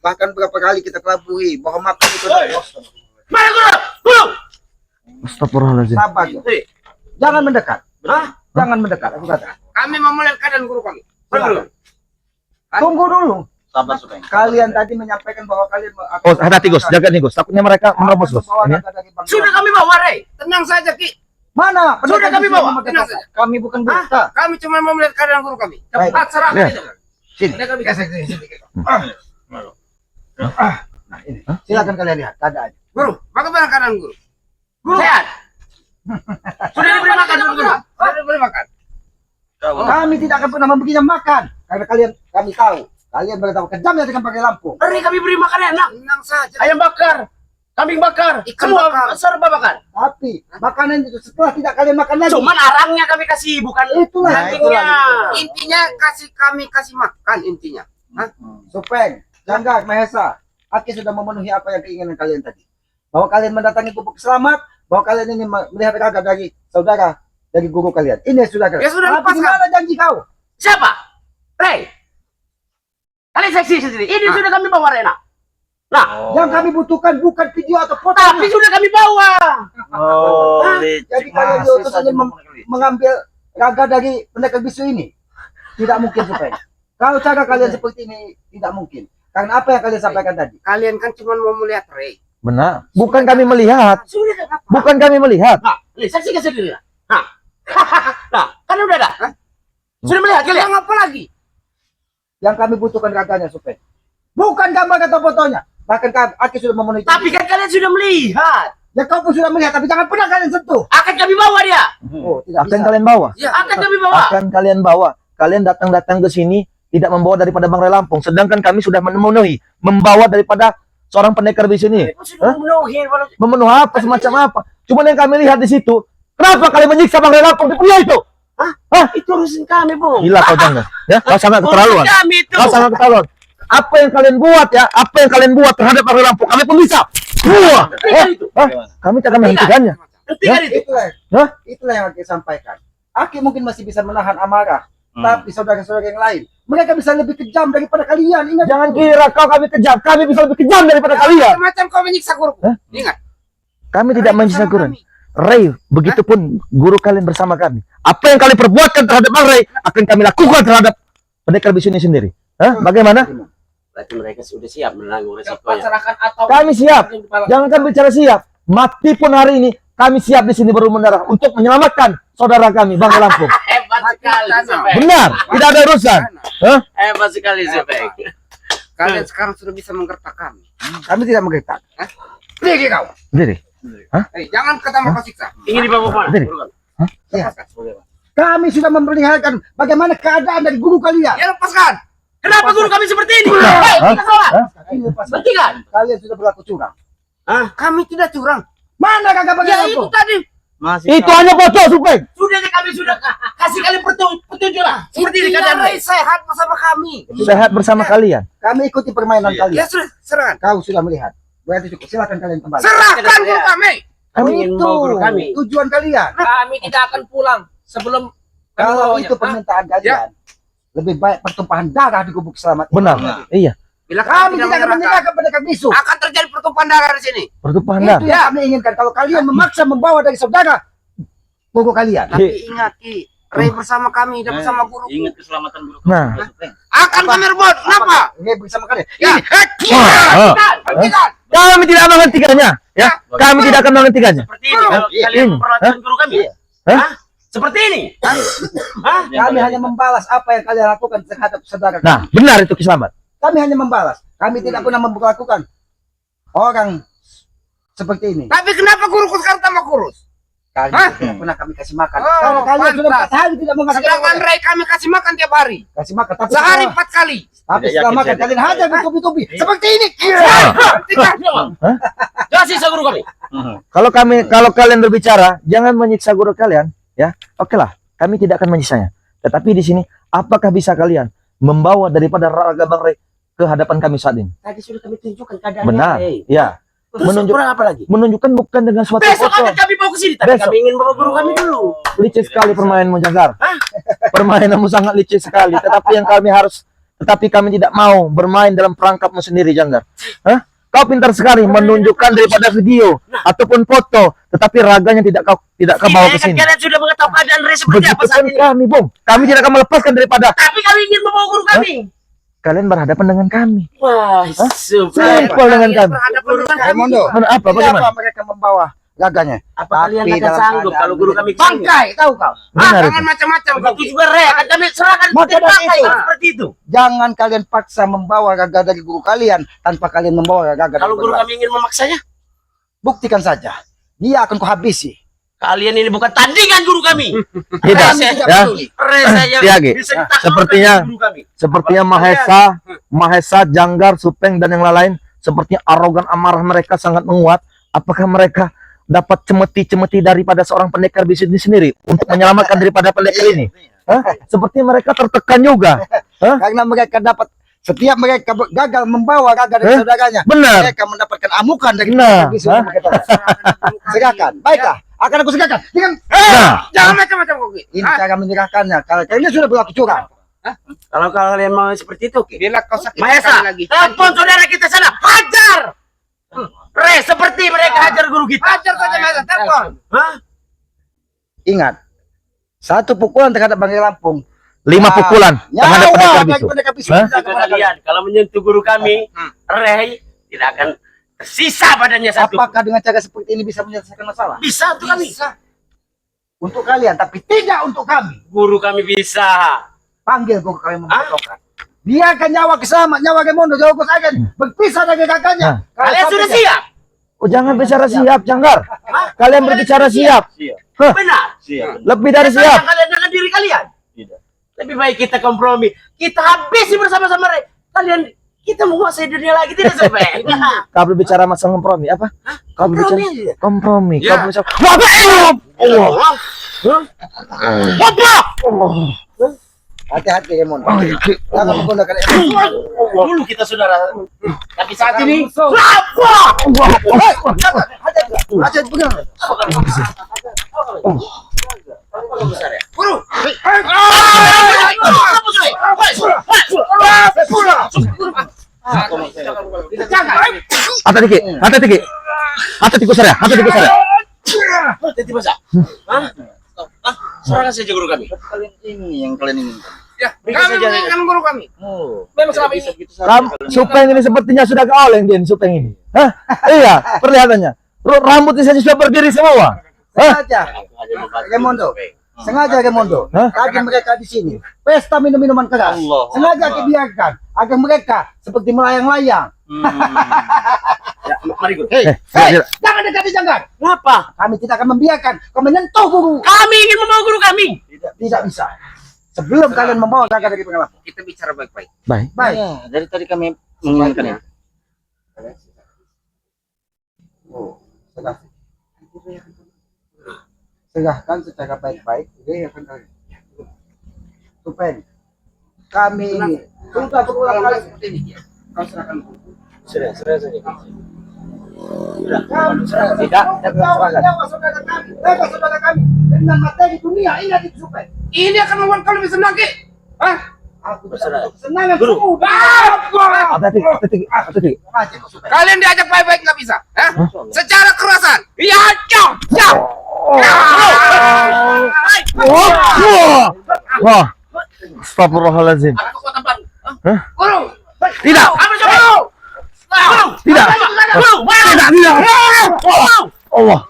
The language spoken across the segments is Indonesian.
Bahkan berapa kali kita kelabui bahwa makan itu Mana guru? Guru. Astagfirullahaladzim. sabar. Jangan mendekat. Hah? Jangan mendekat. Aku kata. Kami mau melihat keadaan guru kami. Guru. Tunggu dulu. Sabar sudah. Kalian tadi menyampaikan bahwa kalian Oh, hati-hati Gus, jaga nih Gus. Takutnya mereka menerobos Gus. Ini. Sudah kami bawa, Rey. Tenang saja, Ki. Mana? Sudah kami bawa. Tenang saja. Kami bukan buta. Kami cuma mau melihat keadaan guru kami. Baik. Cepat serahkan Ya. itu. Sini. Ada kami kasih. Nah, ini. Silakan kalian lihat keadaannya. Guru, bagaimana keadaan guru? Guru. Sehat. Sudah diberi makan guru. Sudah diberi makan. Kami tidak akan pernah memberinya makan karena kami tahu kalian beritahu kejamnya dengan pakai lampu. Beri kami beri makan enak. Tenang saja. Ayam bakar, kambing bakar, Ikan semua bakar. serba bakar. Tapi makanan itu setelah tidak kalian makan lagi. Cuman arangnya kami kasih, bukan Itulah. dagingnya. Intinya kami kasih makan intinya. Hah? Supeng, Jangga, Mahesa, Aki sudah memenuhi apa yang keinginan kalian tadi. Bahwa kalian mendatangi gubuk selamat, bahwa kalian ini melihat raga dari saudara, dari guru kalian. Ini sudah kalian. Ya sudah, Tapi lepaskan. gimana janji kau? Siapa? Rey. Kalian seksi sendiri. Ini sudah kami bawa Rena. Nah, Yang kami butuhkan bukan video atau foto. tapi sudah kami bawa. Oh, Jadi kalian diutus hanya mengambil raga dari pendekar bisu ini. Tidak mungkin Supeng. Kalau cara kalian seperti ini tidak mungkin. Karena apa yang kalian sampaikan tadi? Kalian kan cuma mau melihat Rey. Benar. Bukan kami melihat. Sudah apa? Bukan kami melihat. Nah, ini saksikan sendiri. Nah, nah, kan udah ada. Hah? Sudah melihat kalian? Yang apa lagi? Yang kami butuhkan raganya Supeng. Bukan gambar atau fotonya. Bahkan Aki sudah memenuhi. Tapi kan kalian sudah melihat. Ya kau pun sudah melihat, tapi jangan pernah kalian sentuh. Akan kami bawa dia. Oh, tidak Akan bisa. kalian bawa. Ya, akan kami bawa. Akan kalian bawa. Kalian datang-datang ke sini tidak membawa daripada Bangrai Lampung, sedangkan kami sudah memenuhi, membawa daripada seorang pendekar di sini. Sudah memenuhi. Memenuhi apa semacam apa? Cuman yang kami lihat di situ, kenapa kalian menyiksa Bangrai Lampung di pria itu? Hah? Itu urusan kami, Bu. Gila kau jangan. Ya, kau sangat keterlaluan. Urusan kami itu. Kau sangat keterlaluan. Apa yang kalian buat ya? Apa yang kalian buat terhadap Bangrai Lampung? Kami pun bisa. Wah, kami tak akan menghentikannya. Hentikan itu. Itulah yang Aki sampaikan. Aki mungkin masih bisa menahan amarah, tapi saudara-saudara yang lain, mereka bisa lebih kejam daripada kalian. Ingat, Jangan kira kami kejam. Kami bisa lebih kejam daripada kalian. Macam kau menyiksa guruku. Hah? Ingat. Kami tidak menyiksa guru. Ray, begitupun guru kalian bersama kami. Apa yang kalian perbuatkan terhadap Bang Ray akan kami lakukan terhadap pendekar bisu ini sendiri. Hah? Bagaimana? Berarti mereka sudah siap menanggung resikonya. Pasrahkan atau Kami siap. Jangankan bicara siap. Mati pun hari ini kami siap di sini berdarah untuk menyelamatkan saudara kami Bang Lampung. Hebat sekali, Sepeng. Benar, tidak ada urusan. Hah? Hebat sekali, Sepeng. Kalian sekarang sudah bisa menggertak kami. kami tidak menggertak. Pergi kau. Sendiri. Jangan ketambah kau siksa. Ingin dibawa kemana? Sendiri. Ya. Kami sudah memperlihatkan bagaimana keadaan dari guru kalian. Ya lepaskan. Kenapa guru kami seperti ini? Hah? Hei, kita salah. Ini lepas. Berarti kan? Kalian sudah berlaku curang. Kami tidak curang. Mana kakak Ya bagian itu tadi. Itu hanya foto, Supeng. Sudah kami sudah kasih kalian petunjuk lah. Seperti ini keadaan Ray sehat bersama kami. Sehat bersama kalian. Kami ikuti permainan Ya kalian. sudah, serahkan. Kau sudah melihat. Berarti cukup. Silakan kalian kembali. Serahkan guru kami. Kami ingin itu membawa guru kami. tujuan kalian. kami tidak akan pulang sebelum kami Kalau bawanya. itu permintaan kalian, lebih baik pertumpahan darah di gubuk selamat. ini. Benar. Iya. Bila Kami tidak akan menyerahkan, menyerahkan pendekar bisu. akan terjadi pertumpahan darah di sini. Pertumpahan Itu darah. yang kami inginkan. Kalau kalian memaksa membawa dari saudara guru kalian. Tapi ingat Ki, Ray bersama kami dan bersama guru. Ingat keselamatan guru. Nah. Akan kami rebut. Kenapa? Ini bersama kalian. Ya. Hentikan. Kami tidak menghentikannya, ya. Kami tidak akan menghentikannya. Seperti ini kalau kalian memperlakukan guru kami. Hah? Seperti ini. Kami hanya membalas apa yang kalian lakukan terhadap saudara kami. Nah, benar itu Kiselamat. Kami hanya membalas. Kami tidak pernah memperlakukan orang seperti ini. Tapi kenapa guruku sekarang tambah kurus? Kalian tidak pernah kami kasih makan. Oh, Karena kalian sudah pantas. 4 hari tidak mau ngasih Sedangkan makan. Ray kami kasih makan tiap hari. Kasih makan. Tapi Sehari setelah, 4 kali. tapi Tidak setelah yakin makan saya. kalian hajar bertubi-tubi. Seperti ini. Hentikan. Jangan siksa guru kami. Kalau kalian berbicara, jangan menyiksa guru kalian, ya. Oke lah, kami tidak akan menyiksanya. Tetapi di sini, apakah bisa kalian membawa daripada raga Bang Ray ke hadapan kami saat ini? Tadi sudah kami tunjukkan keadaannya. Benar, Ray. ya. Terus Menunjuk- kurang apa lagi? Menunjukkan bukan dengan suatu Besok foto. akan kami bawa ke sini. Tapi Besok. kami ingin bawa guru kami dulu. Licik sekali permainanmu, Jazar. Permainanmu sangat licik sekali. Tetapi yang kami harus tetapi kami tidak mau bermain dalam perangkapmu sendiri, Janggar. Hah? Kau pintar sekali menunjukkan daripada video ataupun foto, tetapi raganya tidak kau bawa ke sini. Kalian sudah mengetahui keadaan Ray seperti Begitu apa saat kan ini. kami, Bung. Kami tidak akan melepaskan daripada Tapi kami ingin membawa guru kami. kalian berhadapan dengan kami. Wah, Simpel dengan kami. Raimundo, Mana apa? Bagaimana? kenapa mereka membawa raganya? Apa kalian Tapi akan dalam sanggup keadaan kalau guru kami bangkai, tahu kau? Benar itu. Jangan macam-macam. Begitu juga Ray akan kami serahkan Maka seperti dari bangkai itu. seperti itu. Jangan kalian paksa membawa raga dari guru kalian tanpa kalian membawa raga dari Kalau guru guru kami ingin memaksanya, Buktikan saja. Dia akan kuhabisi. kalian ini bukan tandingan guru kami. Tidak, Kami tidak ya. peduli. Ray saja Tiagi. bisa ditaklukkan Sepertinya- guru kami. Sepertinya Mahesa, Janggar, Supeng dan yang lain, sepertinya arogan amarah mereka sangat menguat. Apakah mereka dapat cemeti-cemeti daripada seorang pendekar bisnis sendiri untuk menyelamatkan daripada pendekar ini? Hah? Seperti mereka tertekan juga. Karena mereka dapat setiap mereka gagal membawa raga dari saudaranya, Benar. mereka mendapatkan amukan dari Nah, bisnis yang mereka tahu. Serahkan. Baiklah, akan aku serahkan. Dengan Nah, Jangan macam-macam kok. ini cara menyerahkannya. Kalau kalian sudah berlaku curang. Kalau kalian mau seperti itu, oke. Bila kau sakit Mahesa, sekali lagi. telepon saudara kita sana, hajar. Ray, seperti mereka hajar guru kita. Hajar saja Mahesa, telepon. Hah? Ingat, satu pukulan terhadap Bangkai Lampung. 5 pukulan terhadap pendekar bisu. pendekar bisu. Hah? Tidak Jika kepada kalian. kalian kalau menyentuh guru kami, Ray tidak akan tersisa badannya satu. Apakah dengan cara seperti ini bisa menyelesaikan masalah? Bisa untuk kami. Untuk kalian, tapi tidak untuk kami. Guru kami bisa. Panggil guru kalian memotongkan. Biarkan nyawa keselamat, nyawa Raimundo jauh akan berpisah dari kakaknya. Kalau Kalian sampai sudah dia- siap? Oh, jangan bicara siap, Janggar. Kalian berbicara siap. Benar. Siap. Lebih dari Saya siap. kalian dengan diri kalian. Tidak. Lebih baik kita kompromi. Kita habisi bersama-sama Ray. Kalian kita menguasai dunia lagi tidak sampai. Kau berbicara masalah kompromi apa? Kau berbicara Kompromi. kompromi. Ya. Kau berbicara. Allah. Hati-hati Raimundo. Oh, Jangan menggunakan emosi. Dulu kita saudara. Tapi saat ini Hati-hati pegang. Guru. Hati dikit, hati dikit. Hati tikus saya, hati tikus saya. Jadi masa? Hah? Serahkan saja guru kami. Kalian ini yang kalian inginkan. Ya, Berikan kami saja. menginginkan guru kami. Oh. Memang selama ini. Kamu Supeng ini sepertinya sudah keoleng dia Supeng ini. Hah? Iya, perlihatannya. Rambutnya saja sudah berdiri semua. Hah? Sengaja, Raimundo. Sengaja Raimundo. Hah? Tadi mereka di sini pesta minum-minuman keras. Allah. Sengaja dibiarkan agar mereka seperti melayang-layang. Ya, mari guru. Hei, Jangan dekati Janggar. Kenapa? Kami tidak akan membiarkan kau menyentuh guru. Kami ingin membawa guru kami. Tidak bisa. Sebelum kalian membawa raga dari pengalaman. Kita bicara baik-baik. baik. Baik. Ya, dari tadi kami menginginkan itu. Oh, serahkan secara baik-baik. Dia akan kalian. Supaya kami ini sudah berulang kali seperti ini. Kau serahkan guru. Sudah saja. Kami tidak nyawa saudara kami, mereka saudara kami dengan materi dunia. Ingat itu Supaya. Ini akan membuat kau lebih senang, Ki. Hah? Aku tidak senang Guru. Hati dikit, hati dikit. Kalian diajak baik-baik nggak bisa. Hah? Secara kerasan. Iya, cok, cok. Wah. Astagfirullahaladzim. Ada kekuatan baru. Hah? Guru. Tidak. Ambil coba. Guru. Tidak. Guru, Tidak, tidak. Allah.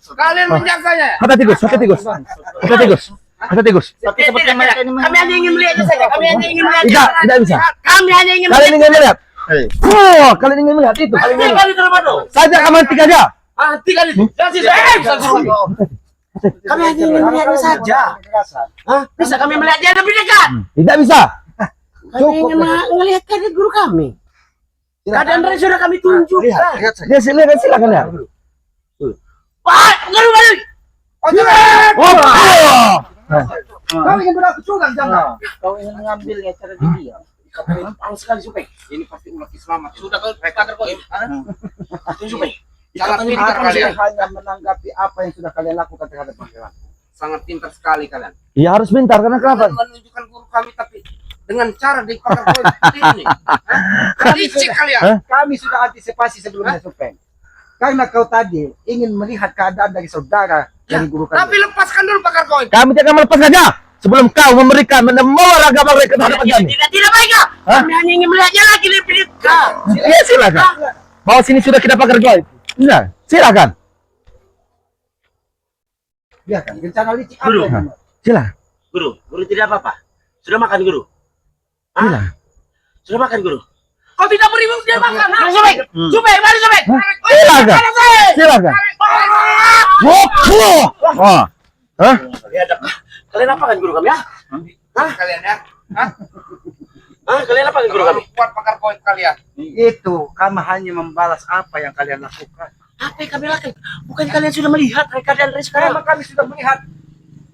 Kalian menjaganya. Hati tikus, hati tikus. Hati tikus. Hati tikus. Tapi seperti mereka ini kami hanya ingin melihatnya saja. Kami hanya ingin melihat. Tidak bisa. Kami hanya ingin Kalian ingin melihat? Hei. Kalian ingin melihat itu. Kalian ingin melihat. Kali terlalu. Saja kamu hentikan aja. Tiga itu. Jangan sih saya bisa guru kami. Kami hanya ingin melihatnya saja. Hah? Bisa kami melihat dia lebih dekat. Tidak bisa. Kami ingin melihat keadaan guru kami. Keadaan Ray sudah kami tunjukkan. Lihat saja. Dia silakan lihat. Pak, guru balik. Kau ingin berlaku curang Janggar. Kau ingin mengambilnya cara dia. Panas sekali Supeng. Ini pasti ulah selamat. Sudah kau kader kau. Supeng. Sangat Aku pintar kalian. hanya menanggapi apa yang sudah kalian lakukan terhadap panggilan. Sangat pintar sekali kalian. Ya harus pintar karena kenapa? Kalian menunjukkan guru kami tapi dengan cara dipakar koin seperti ini. Hah? Licik kalian. Hah? Kami sudah antisipasi sebelumnya, Supeng. Karena kau tadi ingin melihat keadaan dari saudara dari guru Tapi kalian. lepaskan dulu pakar koin. Kami tidak melepaskan saja sebelum kau memberikan membawa raga bang ke hadapan kami. Tidak baik kak. Hah? Kami hanya ingin melihatnya lagi lebih dekat. Ya silakan. Bawa sini sudah kita pakar goib. Nah, silakan. Ya kan, rencana licik apa Guru. yang Silakan. Guru tidak apa-apa. Sudah makan guru? Hah? Silakan. Sudah makan guru? Kau tidak beri dia makan. Sobek, sobek, mari sobek. Silakan. Silakan. Oh. Hah? Kalian apa kan guru kami ya? Kalian ya. Hah? Kalian apa kan guru kami? Kuat pakar koin kalian. Itu kami hanya membalas apa yang kalian lakukan. Apa yang kami lakukan? Bukan kalian sudah melihat keadaan dari sekarang? Memang kami sudah melihat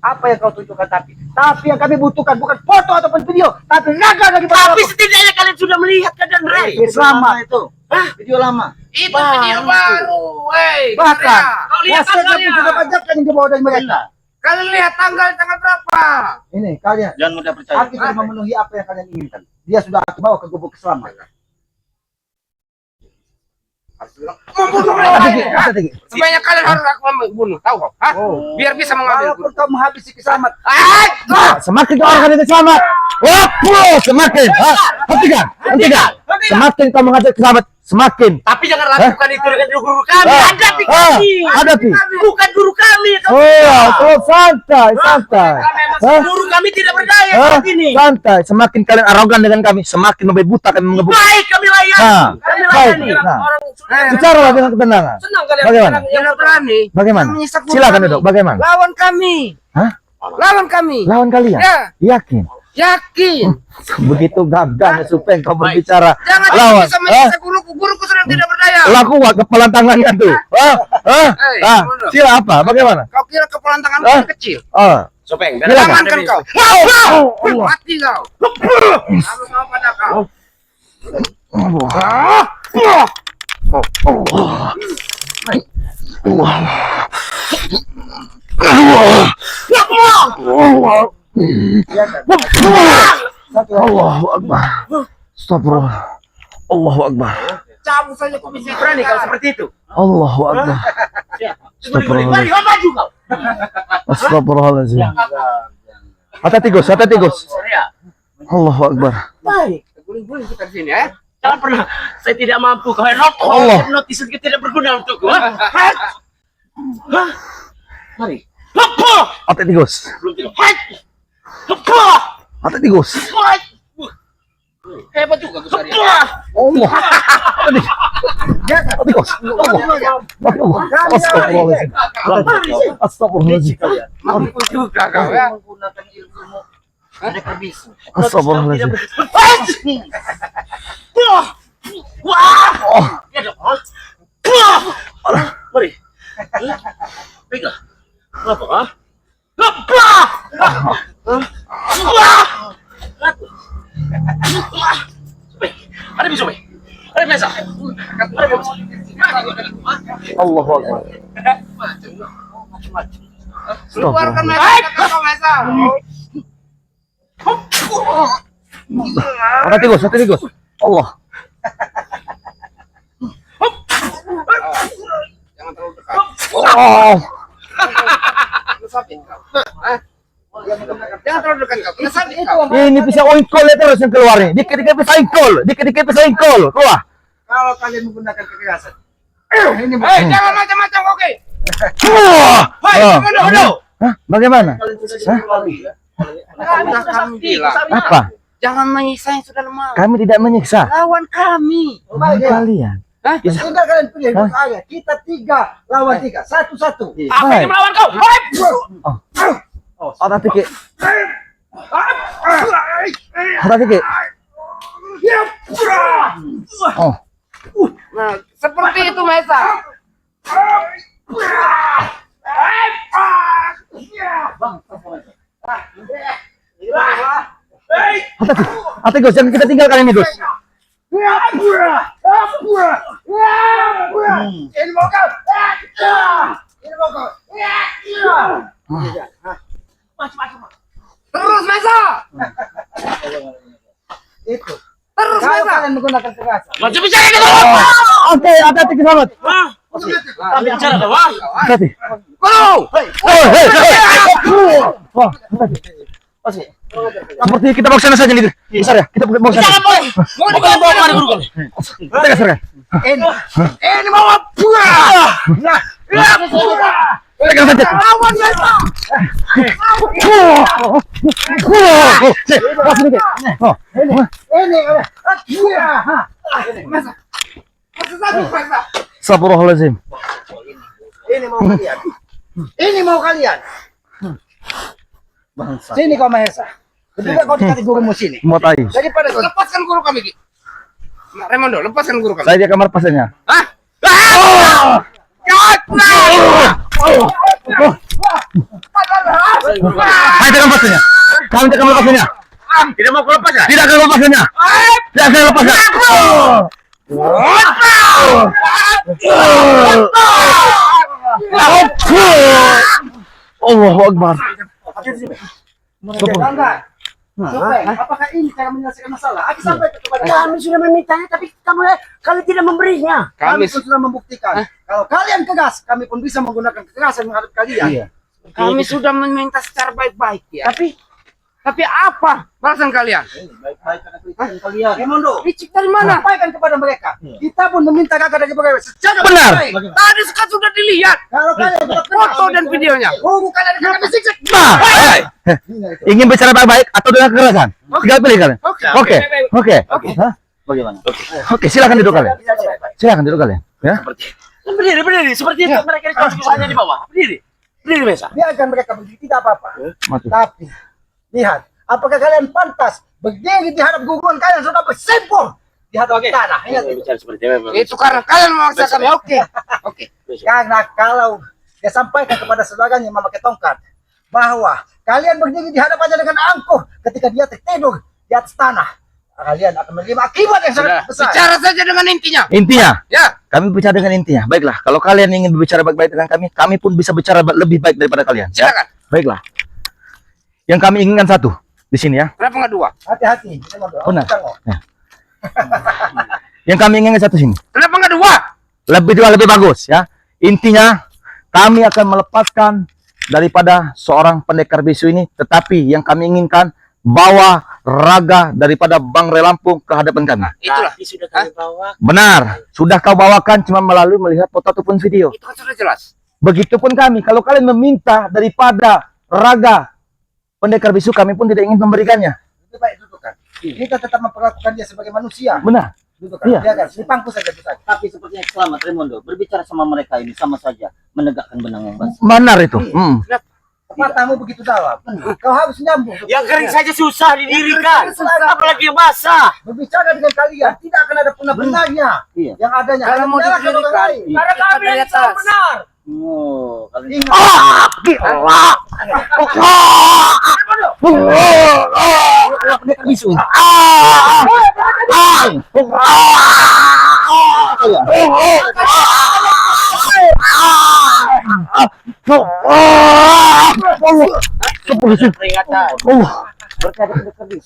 apa yang kau tunjukkan, tapi yang kami butuhkan bukan foto ataupun video, tapi raga dari Tapi setidaknya kalian sudah melihat keadaan Ray. lama itu. Video lama. Itu video baru. Hei. Bahkan Kau lihat hasilnya pun tanggalnya. sudah banyak yang dibawa dari mereka. Kalian lihat tanggal berapa? Ini kalian, Jangan mudah percaya. Aki sudah memenuhi apa yang kalian inginkan. Dia sudah aku bawa ke gubuk keselamatan. Membunuh mereka. Sebanyak kalian harus aku membunuh, tahu kau? Hah? Biar bisa mengambil. Walaupun kau menghabisi keselamatan, Semakin kau orang ini selamat. Semakin. Hentikan. Semakin kau mengajak selamat, semakin. Tapi jangan lakukan itu dengan guru kami. Hadapi kami. Hadapi. Bukan guru kami. Santai. Guru kami tidak berdaya seperti ini. Santai. Semakin kalian arogan dengan kami, semakin lebih buta kami mengebuk. Baik kami layani. Kami layani. Bicara dengan ketenangan. Senang kalian. Bagaimana? Yang berani. Bagaimana? Menyisak guru Silakan kami. duduk. Bagaimana? Lawan kami. Hah? Lawan kami. Lawan kalian? Ya, Yakin? yakin. Begitu gagahnya Supeng kau berbicara Jangan lawan. bisa menyiksa guruku. Guruku sudah tidak berdaya. Laku kepala tangannya tuh. gimana? Sila apa? Bagaimana? Kau kira kepulan tanganmu Hah? kecil? Sopeng, Silakan. Amankan kau. Allah. Mati kau. Aku mau pada kau. Allahu Akbar. Astagfirullah. Allahu Akbar. Cabut saja kau bisa berani kau seperti itu. Allahu Akbar. Mari, kau maju kau. Astagfirullahaladzim. Hati-hati Gus. Allahu Akbar. Baik. Guling-guling kita di sini ya. Jangan pernah. Saya tidak mampu. Kau Allah. notis tidak berguna untukku. Mari. Hati-hati Gus. Belum tidak. Hati-hati Gus. Hebat juga Gus Arya. Allah. Hati-hati Gus. Astagfirullahaladzim. Astagfirullahaladzim. Mampu juga kau ya. menggunakan ilmumu, mereka bisa. Astagfirullahaladzim. Mari. Baiklah. Kenapa? Ada bisa, ada biasa. Allahu Akbar. Keluarkan mereka kau Mesa. Hati-hati Gus. Allah. Jangan terlalu dekat. Oh. Kesabit kau. Hah? Jangan terlalu dekat kau. Kesabit kau. Ini bisa oinkol ya terus yang keluar nih. Dikit-dikit bisa oinkol. Keluar. Kalau kalian menggunakan kekerasan, ini Jangan macam-macam oke. Hah? Bagaimana? Sudah kami bilang. Apa? Jangan menyiksa yang sudah lemah. Kami tidak menyiksa. Lawan kami. Kalian. sudah kalian pilih saya. Kita 3 lawan 3, 1-1. Apa yang melawan kau? Hati-hati Ki. Hati-hati Ki. Oh. Nah, seperti itu Mesa. Hati Gus, jangan kita tinggalkan ini Gus. Terus Mesa. Itu. Terus Kalau Mahesa. kalian menggunakan kekerasan, Masih bicara gitu. Oke, hati-hati selamat. Kami bicara kau. Hati-hati. Guru. Hei. Wah, hati-hati. Seperti kita bawa ke sana saja nih. Besar ya, kita bawa ke sana. Jangan boy. Mau dibawa kemana guru kami? Kita geser ya. Ini mau buah. Pegang saja. Lawan Mahesa. ini Mahesa satu Mahesa. Astagfirullahaladzim. ini mau kalian. Ini mau kalian. Sini kau Mahesa. Ketika kau dikasih gurumu sini. Mau tai. Daripada kau Lepaskan guru kami, Ki. Nah, Raimondo, lepaskan guru kami. Saya di kamar pasannya. Hah? Jangan! Saya di kamar pasannya. Kami di kamar pasannya. Tidak mau lepas ya? Tidak akan lepaskannya. Tidak akan lepaskan. Allahu Akbar. Bangga. Apakah ini cara menyelesaikan masalah? Aku sampaikan kepada Kami sudah memintanya tapi kalian tidak memberinya. kami pun sudah membuktikan. Kalau kalian tegas, kami pun bisa menggunakan kekerasan menghadap kalian. Kami sudah meminta secara baik-baik ya. Tapi apa balasan kalian? Baik-baik karena kritikan kalian. Raimondo, Licik dari mana? sampaikan kepada mereka. Kita pun meminta kakak dari mereka secara Benar. baik. Tadi sekarang sudah dilihat Kalau kalian tetap foto dan videonya. guru kalian akan kami siksa. Ingin bicara baik-baik atau dengan kekerasan? Tinggal pilih kalian. Oke. Oke. Hah? Bagaimana? Oke, silakan duduk kalian. Silakan duduk kalian. Ya. Berdiri. Seperti itu mereka dikasih di bawah. Berdiri Mahesa. Biarkan mereka berdiri tidak apa-apa. Mati. Tapi lihat, apakah kalian pantas berdiri di hadap guguran kalian sudah bersimpul di hadap tanah? Ingat itu. Bicara seperti itu. Itu karena kalian memaksa kami. Oke. Karena kalau dia sampaikan kepada saudaranya yang memakai tongkat bahwa kalian berdiri di hadapannya dengan angkuh ketika dia tertidur di atas tanah, kalian akan menerima akibat yang sangat Sudah. besar. Bicara saja dengan intinya. Intinya, Ya. kami bicara dengan intinya. Baiklah, kalau kalian ingin berbicara baik-baik dengan kami pun bisa bicara lebih baik daripada kalian. Ya? Silakan. Baiklah. Yang kami inginkan satu di sini ya. Kenapa nggak dua? Hati-hati. Raimondo. Benar. Tengok. Ya. Yang kami inginkan satu sini. Kenapa nggak dua? Lebih bagus ya. Intinya kami akan melepaskan daripada seorang pendekar bisu ini, tetapi yang kami inginkan bawa raga daripada Bang Ray Lampung ke hadapan kami. Itulah. Tapi sudah kami bawa. Benar, sudah kau bawakan cuma melalui melihat foto ataupun video. Itu kan sudah jelas. Begitupun kami, kalau kalian meminta daripada raga pendekar bisu, kami pun tidak ingin memberikannya. Lebih baik dudukkan. Kita tetap memperlakukan dia sebagai manusia. Benar. Dudukkan. Iya. Biarkan. Di pangku saja dudukkan. Tapi sepertinya selamat Raimondo berbicara sama mereka ini sama saja menegakkan benang yang basah. Benar itu. Matamu begitu dalam. Kau harus nyambung. Yang kering saja susah didirikan. Apalagi yang basah. Berbicara dengan kalian tidak akan ada pernah benarnya. Iya. Yang adanya Kalau kalian mau menyalahkan orang didirikan, lain. iya. Karena kami Dari yang selalu atas. benar. Oh, kalian Ingat. Bisu. Peringatan.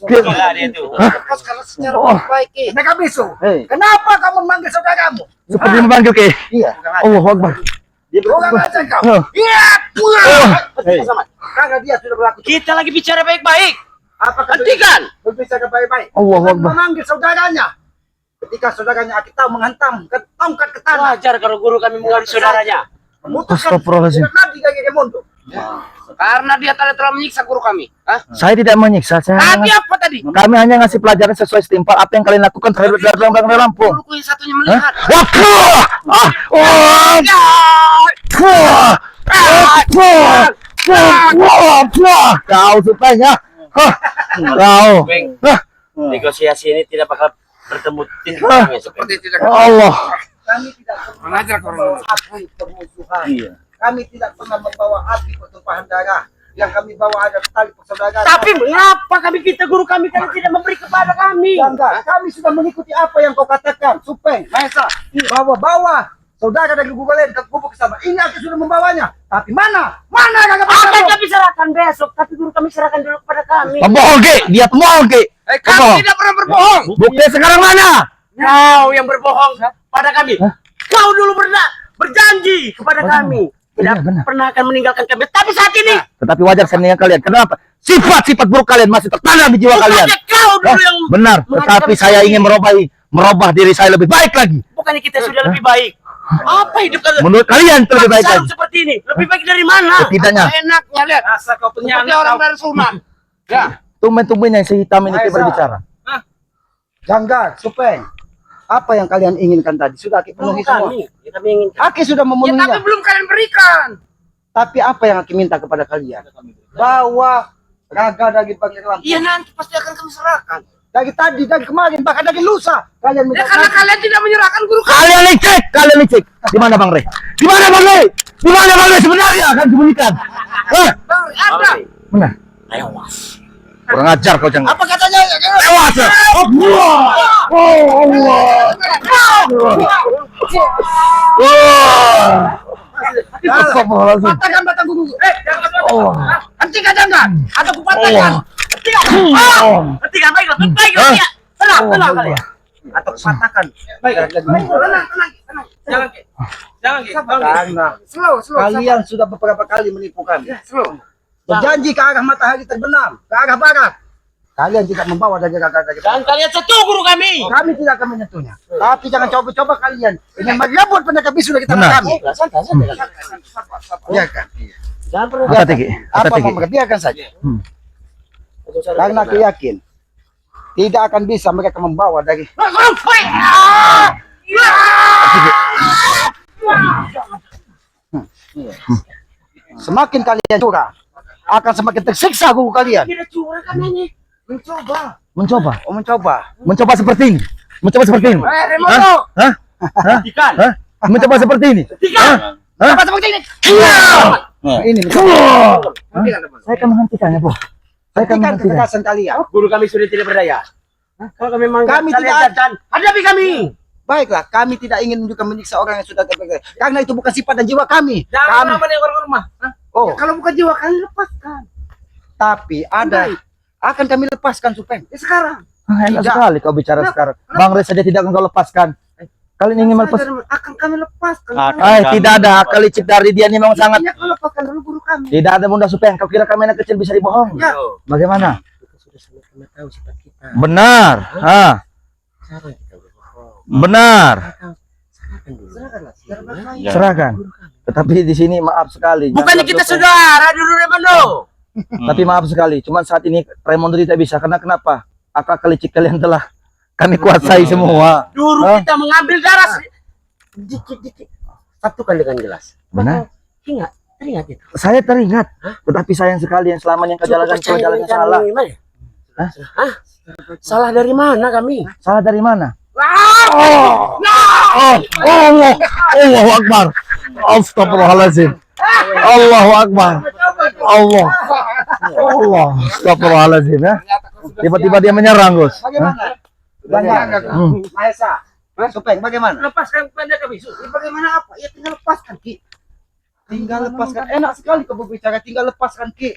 Gila dia tuh. Lepas karena secara baik. Mereka bisu. Hei. Kenapa kamu memanggil saudaramu? Seperti memanggil ke. Iya. Allahu Akbar. Orang aja kau. Iya. Hei. Karena dia sudah berlaku. Kita lagi bicara baik-baik. Apakah Hentikan. berbicara baik-baik? Allahu Bukan Akbar. memanggil saudaranya. Ketika saudaranya kita menghantam ke tongkat ke tanah. Wajar kalau guru kami mengadu saudaranya. Memutuskan Astagfirullahaladzim. tidak lagi kayak Raimondo. Karena dia telah menyiksa guru kami. Hah? Saya tidak menyiksa. Tadi apa tadi? Kami hanya ngasih pelajaran sesuai setimpal apa yang kalian lakukan terhadap Bang Ray Lampung. Guruku yang satunya melihat. Kau supaya kau. Negosiasi ini tidak bakal bertemu titik Ah. terangnya seperti Seperti tidak. Allah. Kami tidak pernah Mengajar ke orang lain. api permusuhan. Iya. Kami tidak pernah membawa api pertumpahan darah. Yang kami bawa ada tali persaudaraan. Tapi mengapa kami minta guru kami kalau tidak memberi kepada kami? Enggak, kami sudah mengikuti apa yang kau katakan, Supeng, Mahesa, bawa-bawa saudara dari guru kalian ke gubuk kesalamat. Ini aku sudah membawanya. Tapi mana? Mana kakak Akan kami serahkan besok, tapi guru kami serahkan dulu kepada kami. Pembohong Ki, dia pembohong Ki. Kami tidak pernah berbohong. Bukti sekarang mana? Kau yang berbohong pada kami. Kau dulu pernah berjanji kepada kami. Tidak Iya, benar. pernah akan meninggalkan kami. Tapi saat ini, Tetapi wajar saya meninggal kalian. Kenapa? Sifat-sifat buruk kalian masih tertanam di jiwa kalian. bukannya kau dulu Hah? yang Benar, mengatakan tetapi saya seperti ingin merubah diri saya lebih baik lagi. bukannya kita sudah lebih baik. Apa hidup kalian? Menurut kalian itu lebih baik Selalu lagi. seperti ini. Lebih baik dari mana? Setidaknya Enaknya lihat. Rasa kau Seperti penyana orang kau. dari sunat. Ya. tumben-tumben yang sehitam ini Maesa. berbicara. Janggar, Supeng. Apa yang kalian inginkan tadi? Sudah Aki penuhi semua. Kami, ya, kami ingin. Aki sudah Ya, tapi memenuhinya. belum kalian berikan. Tapi apa yang Aki minta kepada kalian? Bawa raga daging pangeran Lampung. Iya nanti pasti akan kami serahkan. Dari tadi, dari kemarin, bahkan dari lusa. Kalian minta Ya karena kalian tidak menyerahkan guru kami. Kalian licik. Di mana Bang Rey? Di mana Bang Rey? Di mana Bang Rey sebenarnya akan sembunyikan? Hah? Ada. Mana? Awas. Kurang ajar kau jangan. apa katanya? Tewas. Astagfirullahaladzim. Patahkan batang guru. Jangan. Oh. Hentikan jangan. Atau kupatahkan. Hentikan. Hentikan baiklah. Baiklah. Hah? Ya. Tenang kalian. Atau patahkan. Tenang. Jangan. Ki. Jangan. Ki. Karena Slow. kalian sudah beberapa kali menipu kami. Slow. Berjanji ke arah matahari terbenam, ke arah barat. Kalian tidak membawa daging raga daging. Dan kalian sentuh guru kami. Kami tidak akan menyentuhnya. Tapi jangan coba-coba kalian ingin merebut pendekar bisu dari tangan Benar. kami. Santai. Biarkan. Jangan pernah. Apa Tiki? Apa Apa Tiki? mau biarkan saja. Hmm. Karena aku yakin tidak akan bisa mereka membawa dari semakin kalian curang akan semakin tersiksa guru kalian. Tidak curang kami. Mencoba. Mencoba. Oh mencoba. Mencoba seperti ini. Mencoba seperti ini. Remoto. Hah? Hah? Hentikan. Hah? Mencoba seperti ini. Hentikan. Hah? Apa seperti ini? Nah, Ini Saya akan menghentikannya, Bu. Saya akan hentikan menghentikan. ketegasan kalian. Guru kami sudah tidak berdaya. Kalau kami memang Kami kalian tidak- dan hadapi kami. Baiklah, kami tidak ingin menunjukkan menyiksa orang yang sudah terpegah. Karena itu bukan sifat dan jiwa kami. Jangan Kami, yang orang rumah. oh, Kalau bukan jiwa kalian lepaskan. tapi ada akan kami lepaskan Supeng. Sekarang. Enak Tidak. sekali kau bicara sekarang. Bang Rey saja tidak akan kau lepaskan. Kalian ingin melepas? Akan kami lepaskan. Tidak ada akal licik dari dia ini memang sangat. Iya, kau lepaskan dulu guru kami. Tidak ada bunda Supeng. Kau kira kami anak kecil bisa dibohong? Ya. Bagaimana? Kita sudah sama-sama tahu sifat kita. Benar. Ah, Sekarang kita berbohong. benar. Serahkan dulu. Ya. Serahkan. Tetapi di sini maaf sekali. Bukannya Jangan kita Supeng. saudara dulu Remando. Tapi maaf sekali. Cuman saat ini Raimondo tidak bisa. Karena kenapa? Akal licik kalian telah kami kuasai semua. Dulu Hah? kita mengambil darah dikit-dikit. Satukan dengan jelas. Benar. Ingat, teringat itu. Saya teringat. Tetapi sayang sekali yang selama yang kau jalankan kau jalannya salah. Hah? Hah? Salah dari mana kami? Salah dari mana? Oh. Allah, Allahu Akbar. Astagfirullahaladzim. Allahu Akbar. Allah. Astagfirullahaladzim ya. Tiba-tiba dia menyerang, Gus. Bagaimana? Bagaimana? Hmm. Mahesa. Supeng, bagaimana? Lepaskan pendekar bisu. Bagaimana apa? Ya tinggal lepaskan Ki. Tinggal lepaskan. Enak sekali kau berbicara. Tinggal lepaskan Ki.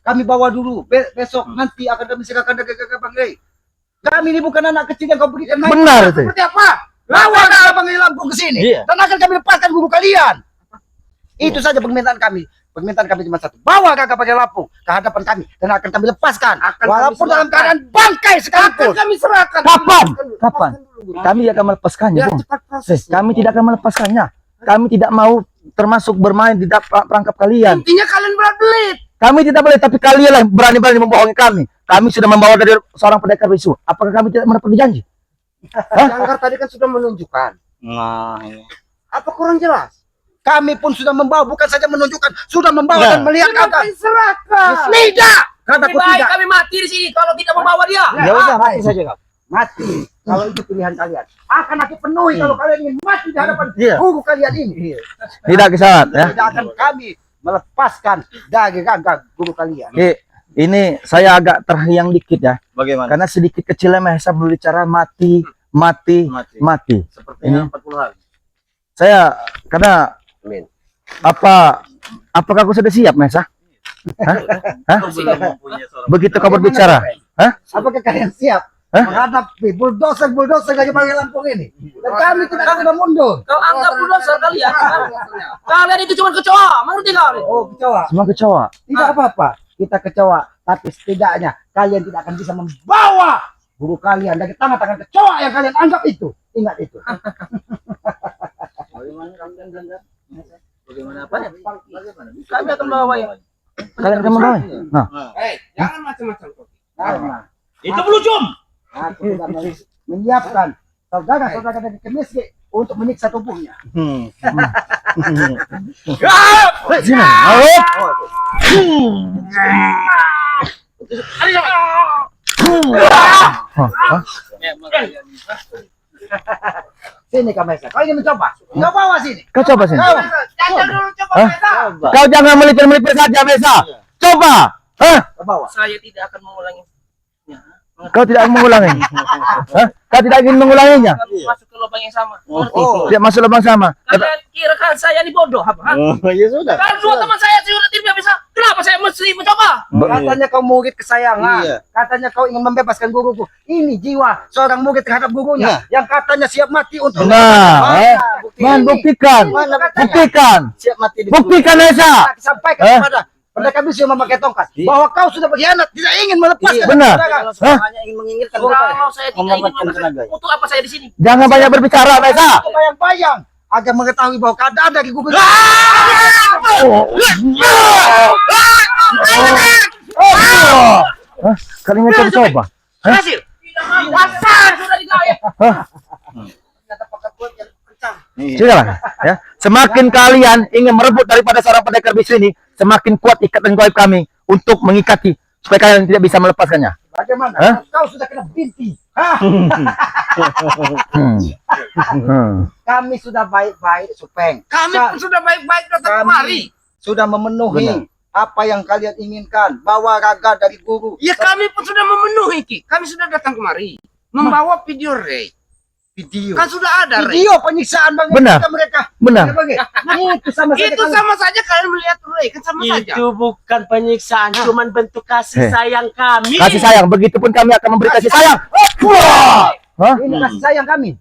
Kami bawa dulu. Besok nanti akan kami serahkan ke Bang Rey. Kami ini bukan anak kecil yang kau berikan main. Benar itu. Seperti apa? Lawan ke Bang Rey Lampung ke sini. Iya. Dan akan kami lepaskan guru kalian. Itu saja permintaan kami. Permintaan kami cuma satu. Bawa kakak Bang Rey Lampung ke hadapan kami. Dan akan kami lepaskan. Walaupun dalam keadaan bangkai Akan sekalipun. kami serahkan. Kapan? Kapan? Kami tidak akan melepaskannya, Biar Bung. cepat proses. Kami tidak akan melepaskannya. Kami tidak mau termasuk bermain di perangkap kalian. Intinya kalian berat-belit. Kami tidak boleh, tapi kalian lah berani-berani membohongi kami. Kami sudah membawa dari seorang pendekar bisu. Apakah kami tidak menepati janji? Jangkar tadi kan sudah menunjukkan. Nah, ini. Apa kurang jelas? Kami pun sudah membawa. Bukan saja menunjukkan. Sudah membawa Ya. dan melihat Kenapa kakak. diserahkan? Tidak. Kataku Lebih baik tidak. kami mati di sini kalau tidak membawa dia. Ya udah mati saja kau. Mati. Kalau itu pilihan kalian. Akan aku penuhi kalau kalian ingin mati di hadapan Iya. guru kalian ini. Tidak kesalahan ya. Tidak akan kami melepaskan dari raga guru kalian. Oke, ini saya agak terhiang dikit ya. Bagaimana? Karena sedikit kecilnya Mahesa berbicara mati, mati, Mati. mati. Sepertinya 40 hari. Saya karena Amin. apakah kau sudah siap, Mesa? Hah? Hah? Begitu kau berbicara, hah? Apakah kalian siap Hah? menghadapi bulldozer gajah panggil Lampung ini? Dan kami tidak akan mundur. Kau anggap bulldozer kalian. Kalian itu cuma kecoa, mengerti kalian? Oh, kecoa. Semua kecoa. Tidak apa-apa. Kita kecoa, tapi setidaknya kalian tidak akan bisa membawa guru kalian dari tangan-tangan kecoa yang kalian anggap itu. Ingat itu. Bagaimana apa ya? Bagaimana? Kami akan bawa ya. Kalian akan membawa. Nah, Jangan macam-macam kau. Karena Itu belum. aku sudah menyiapkan saudara-saudara dari Kemiski untuk menyiksa tubuhnya. sini. Ayo. Hah? Sini Kamesa. Kau ingin mencoba? Kau bawa sini. Kau coba sini. Kau. Jangan dulu coba Hah? Mesa. Kau jangan melipir-melipir saja, Mesa. Coba. Hah? Kau bawa. Saya tidak akan mengulangi. Kau tidak mengulangi. Hah? Kau tidak ingin mengulanginya. Akan masuk ke lubang yang sama. Mengerti? Tidak masuk lubang sama. Kalian kira kan saya ini bodoh apa? Hah? Ya sudah. Kan dua teman saya sudah tidak bisa. Kenapa saya mesti mencoba? Katanya kau murid kesayangan. Iya. Katanya kau ingin membebaskan guruku. Ini jiwa seorang murid terhadap gurunya yang katanya siap mati untuk. Nah, Man, Ini. buktikan. Mana katanya? Buktikan. Siap mati di Buktikan, Mesa. Sampaikan kepada mereka bisa memakai tongkat bahwa kau sudah berkhianat, tidak ingin melepaskan Benar. saudara. Hah? hanya ingin menginginkan Kalau saya tidak ingin memanfaatkan tenaga. melepaskan, untuk apa saya di sini? Jangan banyak berbicara, Mesa. Bayang-bayang agar mengetahui bahwa keadaan dari gubernur. Hah? Kalian ingin coba-coba? Hasil. Wasar sudah digaya. Silakan, ya. Semakin kalian ingin merebut daripada seorang pendekar bisu ini, semakin kuat ikatan gaib kami untuk mengikati supaya kalian tidak bisa melepaskannya. Bagaimana? Hah? Kau sudah kena binti. Hah? Kami sudah baik-baik, Supeng. Kami pun sudah baik-baik datang kemari. Sudah memenuhi apa yang kalian inginkan. Bawa raga dari guru. Ya kami pun sudah memenuhi Ki. Kami sudah datang kemari membawa video Ray. Video. Kan sudah ada Ray. Video penyiksaan bang Benar. mereka. Benar. Itu sama saja. Itu sama saja kalian melihat Ray, kan sama saja. Itu bukan penyiksaan, cuman bentuk kasih sayang kami. Kasih sayang, begitupun kami akan memberi kasih sayang. Hah? Ini kasih sayang kami.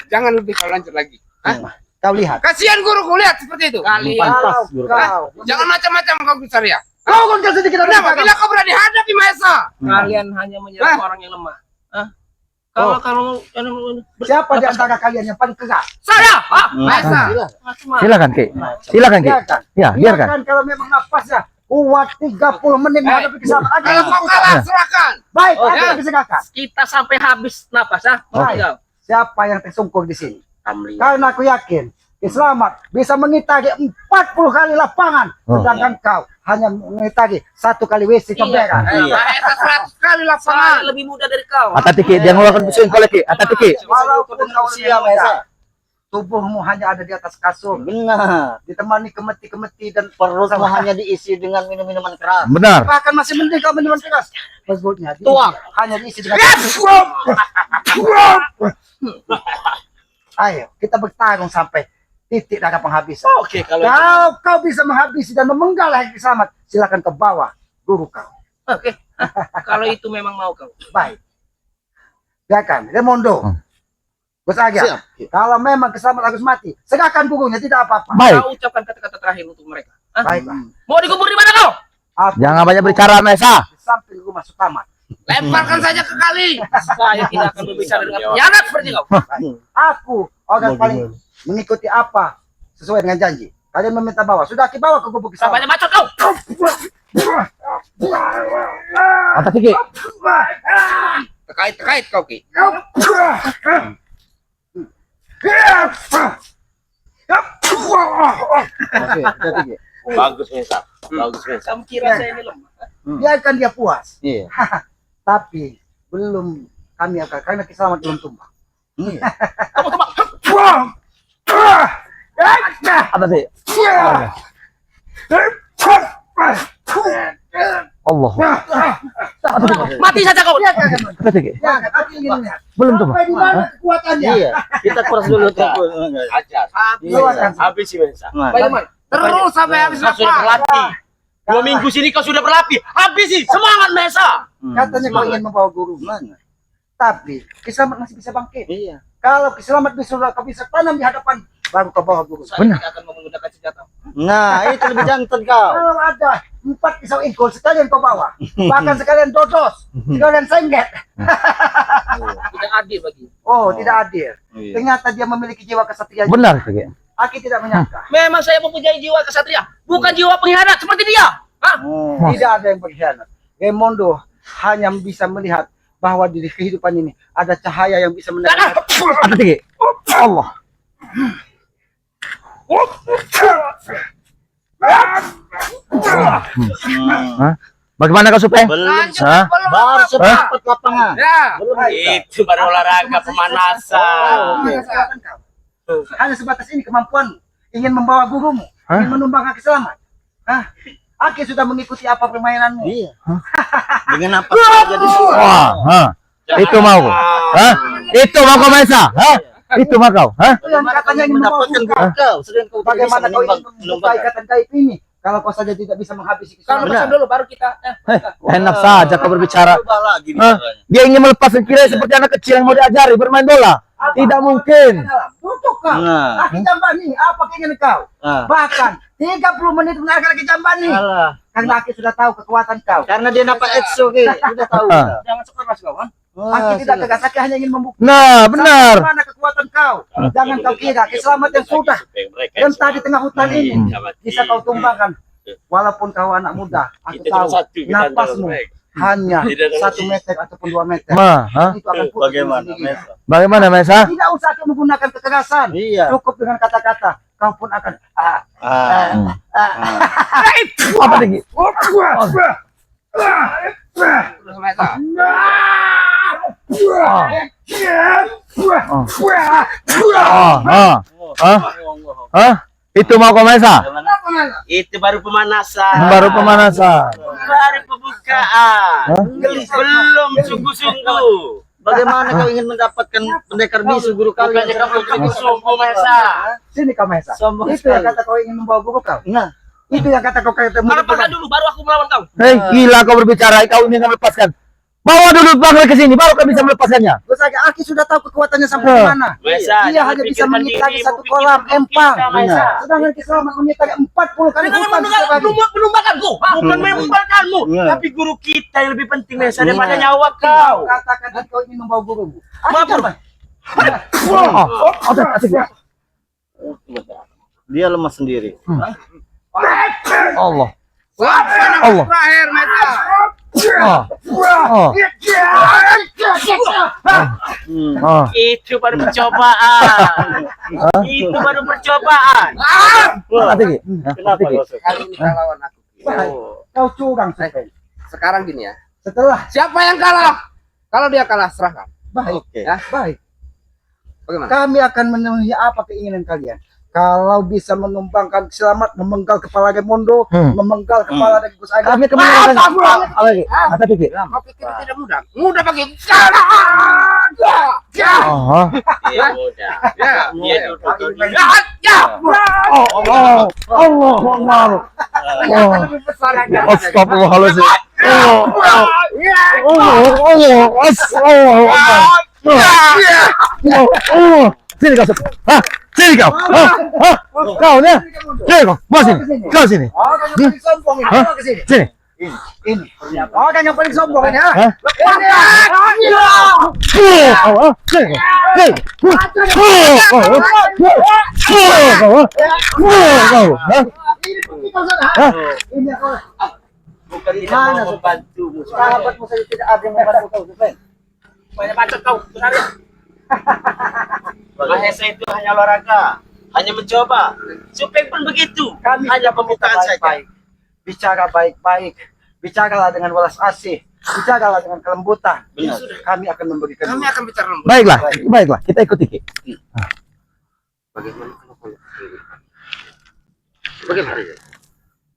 Jangan lebih kau lanjut lagi. Hah? Kau lihat. Kasihan guruku lihat seperti itu. Kalian Kalau kau Jangan macam-macam kau bicara ya. kau kan sedikit kita Kenapa? Bila kau berani hadapi Maesa. kalian hanya menyerang orang yang lemah. Hah? Kalau siapa di antara kalian yang paling keras? Saya, Maesa. Silakan, Ki. Silakan, Ki. Biarkan. Ya, biarkan. Biarkan kalau memang napasnya kuat 30 menit menghadapi kesalahan. Kalau kau kalah, serahkan. Baik, Oh, aku ya. yang diserahkan. kita sampai habis napas, ah. Baik. Siapa yang tersungkur di sini? Kami. Karena aku yakin Selamat bisa mengitari 40 kali lapangan, sedangkan kau hanya mengitari 1 kali WC Cembera. Maesa 100 kali lapangan. Saya lebih muda dari kau. Hati-hati, Ki. Dia ngeluarkan bisuin kau, Ki. Hati-hati, Ki. Walaupun kau usia, lebih muda, tubuhmu hanya ada di atas kasur, Benar. ditemani kemeti-kemeti dan Perutmu hanya diisi dengan minum-minuman keras. Benar. bahkan masih mending kau minuman keras. Perutnya Tuak. hanya diisi dengan Ayo, kita bertarung sampai titik darah penghabisan. Oke, kalau Kau bisa menghabisi dan memenggal Ki Selamat, silakan ke bawah guru kau. Oke. Kalau itu memang mau kau. Baik. Biarkan, Remondo. Gus Aga, kalau memang Ki Selamat harus mati, serahkan gurunya, tidak apa-apa. Baik. Kau ucapkan kata-kata terakhir untuk mereka. Hah? Baiklah. Mau dikubur di mana kau? Aku Jangan banyak bicara, Mesa. di samping rumah Sutamat. Lemparkan saja ke kali. Saya tidak akan berbicara dengan pengkhianat seperti kau. Aku orang paling mengikuti apa sesuai dengan janji. Kalian meminta bawa, sudah Ki bawa ke gubuk Ki Selamat. Banyak bacot kau. Hati-hati, Ki. Terkait kau Ki. Bagus Mesa. Bagus Mesa. Kamu kira saya ini lemah? Biarkan dia puas. Iya. Tapi belum kami akan, karena Ki Selamat belum tumbang. Kamu tebak. Hati-hati. Allah. Mati saja kau. Kata Ki. Jangan, aku ingin melihat. Belum tuh, Pak. Sampai di mana kekuatannya? Iya, kita kuras dulu tuh. Ajar. Keluarkan. Habis sih Mensa. Bagaimana? Terus sampai habis Kau sudah apa? berlatih. 2 minggu sini kau sudah berlatih. Habis sih. Semangat Mensa. Katanya kau ingin membawa guru. Mana? Tapi Kiselamat masih bisa bangkit. Iya. Kalau Kiselamat bisa kau bisa tanam di hadapan, baru kau bawa guru. Saya Benar. tidak akan menggunakan senjata. Nah, itu lebih jantan kau. Kalau ada 4 pisau ingkul sekalian kau bawa, bahkan sekalian dodos, sekalian sengget. Tidak adil bagi. Oh, tidak adil. Iya. Ternyata dia memiliki jiwa kesatria. Benar, Kata Ki. Aki tidak menyangka. Memang saya mempunyai jiwa kesatria, bukan jiwa pengkhianat seperti dia. Hah? Oh. Tidak ada yang berkhianat. Raimondo hanya bisa melihat bahwa di kehidupan ini ada cahaya yang bisa menerangi. Kata Ki. Allah. Hah? Bagaimana kau supaya? Belum. Hah? Baru seperempat lapangan. Ya. Belum bisa. Itu baru olahraga pemanasan. Kekuatan kau. Hanya sebatas ini kemampuanmu. Ingin membawa gurumu, Hah? ingin menumbang Aki Selamat. Hah? Aki sudah mengikuti apa permainanmu. Iya. Dengan apa saja di situ. Wah, hah. Itu mau kau. Hah? Itu mau kau Maesa? Hah? Itu mau kau? Hah? Itu yang katanya ingin membawa mendapatkan guru kau. kau. Sedang kau tidak bisa Bagaimana kau ingin membuka menumbang. ikatan gaib ini? Kalau kau saja tidak bisa menghabisi Kalau Kiselamat. pesan dulu baru kita. Enak saja kau berbicara. Coba lagi Hah? bicaranya. Dia ingin melepaskan kira seperti anak kecil yang mau diajari bermain bola. Tidak mungkin. Tutup kau. Nah. Aki Jambani, apa keinginan kau? Ah. Bahkan 30 menit mendengarkan Aki Jambani. Alah. Karena Aki sudah tahu kekuatan kau. Karena dia dapat Etso, Ki. Sudah tahu. Ah. Jangan sekeras kau kan. Aki tidak tegas, Aki hanya ingin membuktikan Nah, benar. mana kekuatan kau. Jangan kau kira Kiselamat yang sudah rentah di tengah hutan ini bisa kau tumbangkan. Walaupun kau anak muda, aku tahu napasmu hanya 1 meter ataupun 2 meter. Ma, hah? Itu akan putus Bagaimana, sendiri. Mesa? Bagaimana Maesa? Tidak usah Aki menggunakan kekerasan. Iya. Cukup dengan kata-kata. Kau pun akan Apa lagi? Itu mau kau Maesa? Itu baru pemanasan. Baru pemanasan. Baru pembukaan. Hah? Belum sungguh-sungguh. Bagaimana kau ingin mendapatkan pendekar bisu guru kalian? Bukannya kamu sungguh-sungguh Mesa. sini kau Mesa. Sombong Itu yang sekali. kata kau ingin membawa guru kau. Nah, Itu yang kata kau kata Kalau pernah dulu baru aku melawan kau. Hei, gila kau berbicara, kau ingin melepaskan. Bawa dulu Bang ke sini, baru kau bisa melepaskannya. Saja Aki sudah tahu kekuatannya sampai Hah. mana. Mesa, Dia jangan hanya bisa pikirkan menyitari dirimu, 1 pikirkan kolam empang. kita, Mesa. Sedangkan Kiselamat menyitari 40 kali Jangan hutan setiap hari. menumbangkanku. Bukan membubarkanmu, Iya. tapi guru kita yang lebih penting Mesa Iya. daripada nyawa Kau kau. katakan tadi kau ingin membawa gurumu. Maaf, Aki Jambani. dia lemah sendiri. Allah. Allah. Allah. Terakhir Mesa. Itu baru percobaan. Itu baru percobaan. Kenapa kau suka? Kali ini kau lawan aku. Baik. Kau curang Sufyan. Sekarang gini ya. Setelah Siapa yang kalah? Kalau dia kalah serahkan. baik, Oke. Ya. baik. Bagaimana? Kami akan memenuhi apa keinginan kalian. Kalau bisa menumbangkan Kiselamat, memenggal kepala Raimondo, memenggal kepala dari Gus Aga. Kami kemana? Apa lagi? Apa lagi? Kau pikir tidak mudah? Mudah bagi. Oh, Iya mudah. Ya. Iya duduk. Ya. Allah, Allah, Lebih besar lagi. Astagfirullahaladzim. Sini kau, hah? Sini kau, hah? Kau nih, sini kau, bawa sini, kau sini, Orang yang paling sombong ini, bawa ke sini. sini. Ini. Orang yang paling sombong ini, ha? Hah? Ini kau. Bukan tidak Mana mau membantumu. Sahabatmu saja tidak ada yang membantu kau, Sufyan. Banyak bacot kau. Benar ya? Mahesa itu hanya olahraga, hanya mencoba. Supeng pun begitu. Kami Hanya sudah pembukaan berkata saja. baik-baik. Bicara baik-baik. Bicaralah dengan welas asih. Bicaralah dengan kelembutan. Benar. Kami akan memberikan. Kami akan bicara lembut. Baiklah, baiklah, kita ikuti. Bagaimana kalau kau sendiri? Bagaimana?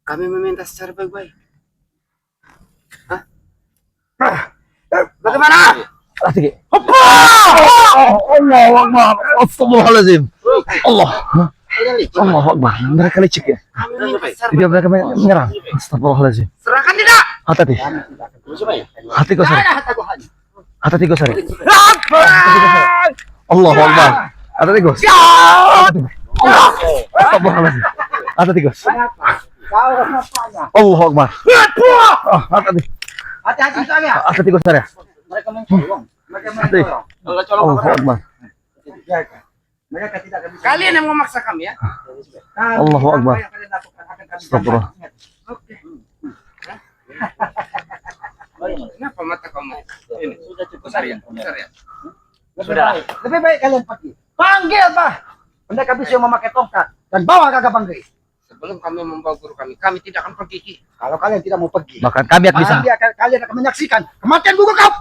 Kami meminta secara baik-baik. Bagaimana? Tinggi. Allah Akbar. Astagfirullahaladzim. Allah Akbar. Mereka licik ya. Dia mereka menyerang. Astagfirullahaladzim. Serahkan tidak? Hati-hati. Hati kau sari. Hati-hati kau sari. Allah Akbar. Hati-hati kau. Astagfirullahaladzim. Hati-hati kau. Kau kenapanya? Allah Akbar. Hati-hati. Hati-hati saya. Hati-hati kau sari. Mereka mencolong. Mereka Hati. mencolong. Kalau colong Allah Akbar. Mereka tidak akan bisa. kalian yang memaksa kami ya. Allahu Akbar. Apa yang kalian lakukan akan kami Astagfirullah. tangani. Oke. Bagaimana? Kenapa mata kamu? Ini Sudah cukup besar ya? Om. Besar ya? Lebih baik kalian pergi. Panggil Pak. Pendekar bisu yang memakai tongkat dan bawa Kakak Banggai. Sebelum kami membawa guru kami tidak akan pergi Ki. Kalau kalian tidak mau pergi, Bahkan kami akan bisa. kalian akan menyaksikan kematian guru kau.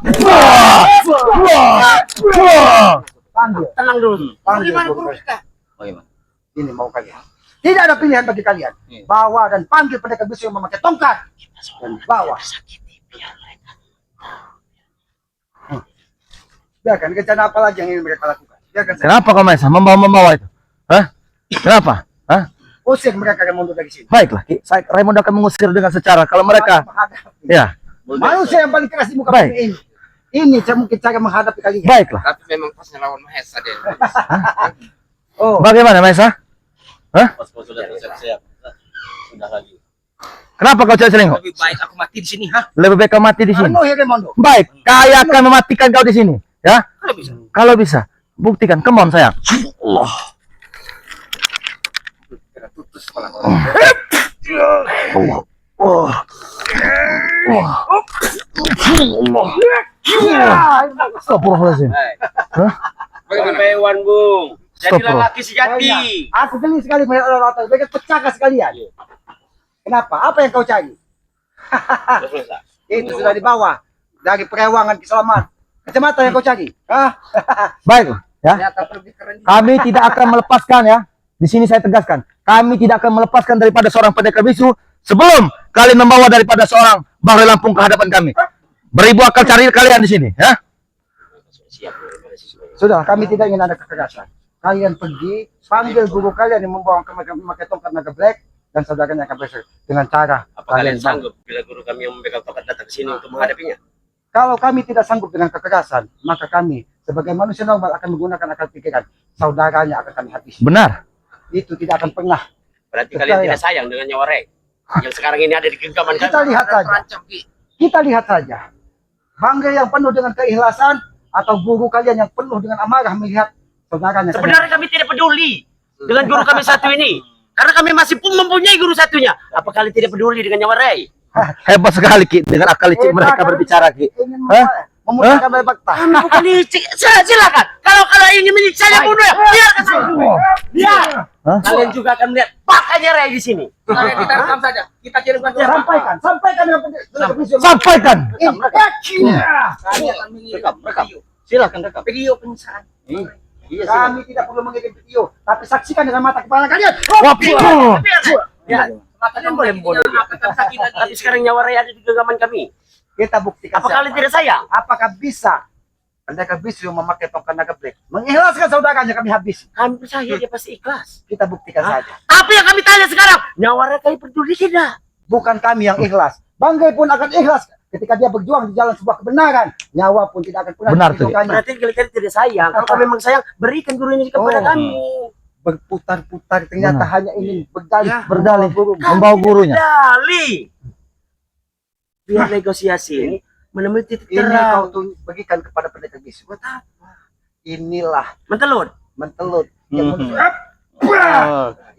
Panggil. Tenang dulu. Panggil Bagaimana guru guru kalian. kita? Bagaimana? Ini mau kalian. Tidak ada pilihan bagi kalian. Iya. Bawa dan panggil pendekar bisu yang memakai tongkat dan bawa. Biarkan rencana apa lagi yang ingin mereka lakukan. Biarkan saja. Kenapa kau Maisa membawa itu? Hah? Kenapa? Hah? Usir mereka akan mundur dari sini. Baiklah, Raymond akan mengusir dengan secara kalau mereka, ya, Manusia yang paling keras di muka Baik. bumi ini. Ini mungkin cara menghadapi kalian. baiklah. Tapi memang pasnya lawan Mahesa deh. Oh, Bagaimana Maisa? Pas-pas sudah siap-siap. Sudah lagi. Kenapa kau cari selingkuh? Lebih baik aku mati di sini, ha? Lebih baik kau mati di sini. anu Heremondo. Baik, saya akan mematikan kau di sini, ya. Kalau bisa. Kalau bisa, buktikan. Come on sayang. Allah. Kira tutus kepala. Allah. Oh. Astagfirullahaladzim. Hah? Bagaimana? Hewan, Bung. Jadilah Stop, laki sejati. Aku geli sekali melihat orang-orang. Mereka pecahkan sekalian. Kenapa? Apa yang kau cari? Itu sudah dibawa dari Perewangan ke Selamat. Kecamatan yang kau cari. Hah? Baiklah, ya. Ternyata lebih keren. Kami tidak akan melepaskan ya. Di sini saya tegaskan, kami tidak akan melepaskan daripada seorang pendekar bisu sebelum kalian membawa daripada seorang Bahri Lampung ke hadapan kami. Beribu akal cari kalian di sini, ya. Sudah, kami tidak ingin ada kekerasan. Kalian pergi, panggil guru kalian yang membawa memakai tongkat naga black dan saudaranya akan berhasil dengan cara Apa kalian sanggup bila guru kami yang memegang tongkat datang ke sini untuk menghadapinya? Kalau kami tidak sanggup dengan kekerasan, maka kami sebagai manusia normal akan menggunakan akal pikiran. Saudaranya akan kami habisi. Benar. Itu tidak akan pernah. Berarti Betul, kalian ya. tidak sayang dengan nyawa Rey yang sekarang ini ada di genggaman Kita kami. lihat saja. Terancam Ki. Kita lihat saja. Bangga yang penuh dengan keikhlasan atau guru kalian yang penuh dengan amarah melihat saudaranya. Sebenarnya kami tidak peduli dengan guru kami satu ini. Karena kami masih pun mempunyai guru satunya. Apa kalian tidak peduli dengan nyawa Rey? Hebat sekali Ki dengan akal licik mereka berbicara Ki. Ingin Hah? memutarkan dari fakta. Kami bukan licik. Silakan. Kalau ingin menyiksa saya bunuh ya. Biarkan saya. Biar. Hah? Kalian juga akan melihat pakainya Rey di sini. Kalian kita rekam saja. Kita kirimkan ke Sampaikan dengan Sampaikan. Kami akan mengirim Rekam. video. Silakan rekam. Video penyiksaan. Iya, silakan. Kami tidak perlu mengirim video, tapi saksikan dengan mata kepala kalian. Ya. Kalian boleh membunuh dia. Tapi sekarang nyawa Rey ada di genggaman kami. Kita buktikan. Apa kalian tidak sayang? Apakah bisa pendekar bisu yang memakai tongkat naga black mengikhlaskan saudaranya kami habis? Kami percaya dia pasti ikhlas. Kita buktikan saja. Apa yang kami tanya sekarang? Nyawa Rey kalian peduli tidak? Bukan kami yang ikhlas. Banggai pun akan ikhlas ketika dia berjuang di jalan sebuah kebenaran. Nyawa pun tidak akan pernah Benar tuh. diperhitungkannya. Berarti kalian tidak sayang. Kalau kami memang sayang, berikan guru ini kepada Oh. kami. Berputar-putar ternyata Benar. hanya ingin berdalih. Berdalih guru. membawa gurunya. Dali. Biar negosiasi ini menemui titik Ini kau terang. tuh bagikan kepada pendekar bisu. Buat apa? Inilah Mentelut. mentelut. Yang Mhm.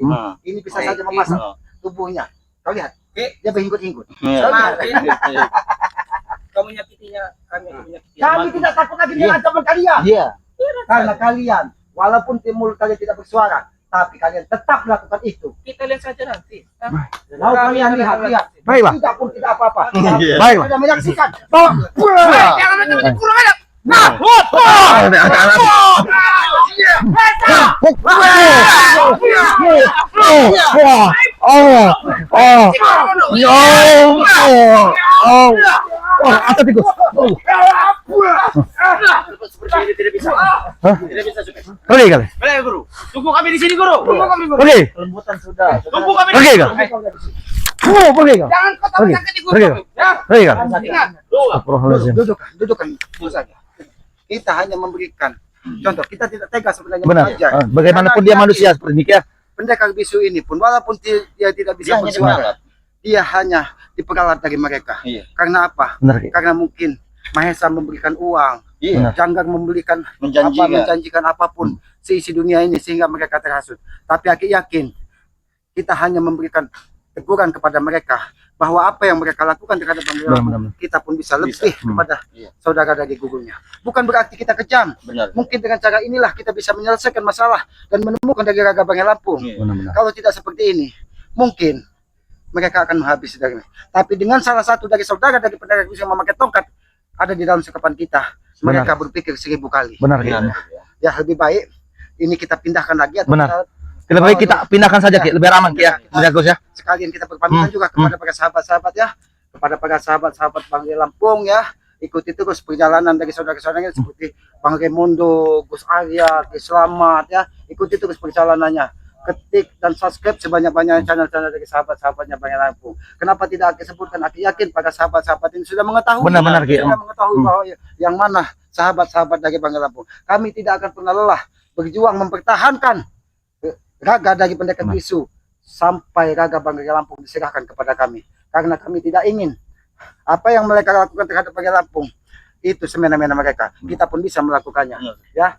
Nah, Ini bisa saja memasak oh. tubuhnya. Kau lihat, dia berhinggut-hinggut. Iya. Kamu nyakitinya, kami menyakitinya. Kami tidak takut lagi dengan ancaman kalian. Iya. Karena kalian, walaupun mulut kalian tidak bersuara, tapi kalian tetap melakukan itu. Kita lihat saja nanti. Mau kalian lihat. Baiklah. Tidak pun tidak apa-apa. Iya. Baiklah. Sudah menyaksikan. Jangan macam-macam kurang aja. Wah. Atau tikus. Seperti ini tidak bisa. Hah? Tidak bisa, Supir. Pergi kali. Baik, Guru. Tunggu kami di sini, Guru. Tunggu kami, Guru. Pergi. Lembutan sudah. Tunggu kami. Pergi kali. Pergi kali. Jangan kau Pergi. sakit ikut. Pergi. Ya. Pergi kali. Ingat. Astagfirullahaladzim. Dudukkan dulu saja. Kita hanya memberikan contoh, kita tidak tegas sebenarnya Benar. mengajar. Bagaimanapun dia manusia seperti ini ya. Pendekar bisu ini pun walaupun dia tidak bisa Dia hanya bersuara, dimalat. dia hanya diperalat dari mereka. Iya. Karena apa? Benar Ki. Karena mungkin Mahesa memberikan uang, Iya. Janggar memberikan Menjanjikan. apapun seisi dunia ini sehingga mereka terhasut. Tapi aku yakin kita hanya memberikan teguran kepada mereka bahwa apa yang mereka lakukan terhadap bangsa Benar. kita pun bisa lebih kepada Iya. saudara dari gurunya. Bukan berarti kita kejam. Benar. Mungkin dengan cara inilah kita bisa menyelesaikan masalah dan menemukan dari Raga Banggai Lampung. Iya. Benar. Kalau tidak seperti ini, mungkin mereka akan menghabisi dari ini. Tapi dengan salah satu dari saudara dari pendekar bisu yang memakai tongkat ada di dalam sekapan kita, mereka berpikir 1000 kali. Benar Ki. Benar. Ya lebih baik ini kita pindahkan lagi atau Benar. kita Lebih baik kita pindahkan saja Ki, lebih aman Ki ya. Lebih bagus ya. sekalian kita berpamitan juga kepada para sahabat-sahabat ya, kepada para sahabat-sahabat Banggai Lampung ya, ikuti terus perjalanan dari saudara-saudaranya seperti Bang Raimundo, Gus Arya, Ki Slamet ya, ikuti terus perjalanannya, ketik dan subscribe sebanyak-banyaknya channel-channel dari sahabat-sahabatnya Banggai Lampung. Kenapa tidak aku sebutkan? Aku yakin para sahabat-sahabat ini sudah mengetahui, Benar Ki. sudah mengetahui bahwa yang mana sahabat-sahabat dari Banggai Lampung. Kami tidak akan pernah lelah berjuang mempertahankan raga dari pendekar bisu sampai raga Banggai Lampung diserahkan kepada kami, karena kami tidak ingin apa yang mereka lakukan terhadap Banggai Lampung itu semena-mena mereka, kita pun bisa melakukannya ya.